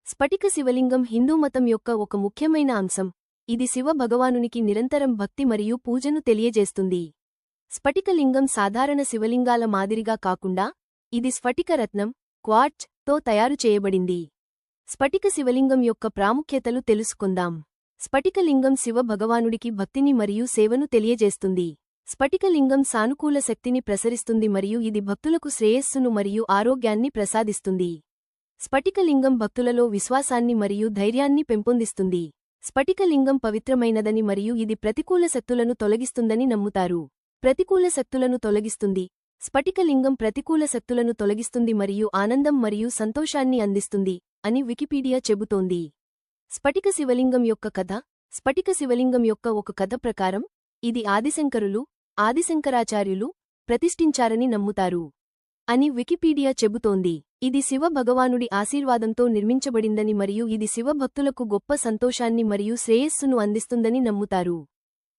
స్ఫటిక శివలింగం హిందూ మతం యొక్క ఒక ముఖ్యమైన అంశం. ఇది శివ భగవానునికి నిరంతరం భక్తి మరియు పూజను తెలియజేస్తుంది. స్ఫటికలింగం సాధారణ శివలింగాల మాదిరిగా కాకుండా ఇది స్ఫటిక రత్నం క్వార్ట్జ్ తో తయారు చేయబడింది. స్ఫటిక శివలింగం యొక్క ప్రాముఖ్యతలు తెలుసుకుందాం. స్ఫటికలింగం శివ భగవానుడికి భక్తిని మరియు సేవను తెలియజేస్తుంది. స్ఫటికలింగం సానుకూల శక్తిని ప్రసరిస్తుంది మరియు ఇది భక్తులకు శ్రేయస్సును మరియు ఆరోగ్యాన్ని ప్రసాదిస్తుంది. స్ఫటికలింగం భక్తులలో విశ్వాసాన్ని మరియు ధైర్యాన్ని పెంపొందిస్తుంది. స్ఫటికలింగం పవిత్రమైనదని మరియు ఇది ప్రతికూల శక్తులను తొలగిస్తుందని నమ్ముతారు. ప్రతికూల శక్తులను తొలగిస్తుంది. స్ఫటికలింగం ప్రతికూల శక్తులను తొలగిస్తుంది మరియు ఆనందం మరియు సంతోషాన్ని అందిస్తుంది అని వికీపీడియా చెబుతోంది. స్ఫటిక శివలింగం యొక్క కథ. స్ఫటిక శివలింగం యొక్క ఒక కథ ప్రకారం ఇది ఆదిశంకరాచార్యులు ప్రతిష్ఠించారని నమ్ముతారు అని వికీపీడియా చెబుతోంది. ఇది శివ భగవానుడి ఆశీర్వాదంతో నిర్మించబడిందని మరియు ఇది శివ భక్తులకు గొప్ప సంతోషాన్ని మరియు శ్రేయస్సును అందిస్తుందని నమ్ముతారు.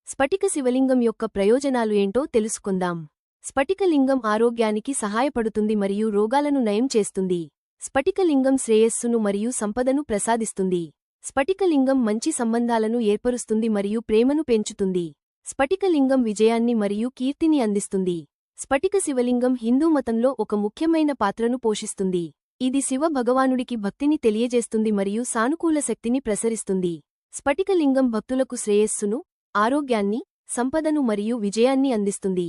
స్ఫటిక శివలింగం యొక్క ప్రయోజనాలు ఏంటో తెలుసుకుందాం. స్ఫటికలింగం ఆరోగ్యానికి సహాయపడుతుంది మరియు రోగాలను నయం చేస్తుంది. స్ఫటికలింగం శ్రేయస్సును మరియు సంపదను ప్రసాదిస్తుంది. స్ఫటికలింగం మంచి సంబంధాలను ఏర్పరుస్తుంది మరియు ప్రేమను పెంచుతుంది. స్ఫటికలింగం విజయాన్ని మరియు కీర్తిని అందిస్తుంది. స్ఫటిక శివలింగం హిందూ మతంలో ఒక ముఖ్యమైన పాత్రను పోషిస్తుంది. ఇది శివ భగవానుడికి భక్తిని తెలియజేస్తుంది మరియు సానుకూల శక్తిని ప్రసరిస్తుంది. స్ఫటికలింగం భక్తులకు శ్రేయస్సును, ఆరోగ్యాన్ని, సంపదను మరియు విజయాన్ని అందిస్తుంది.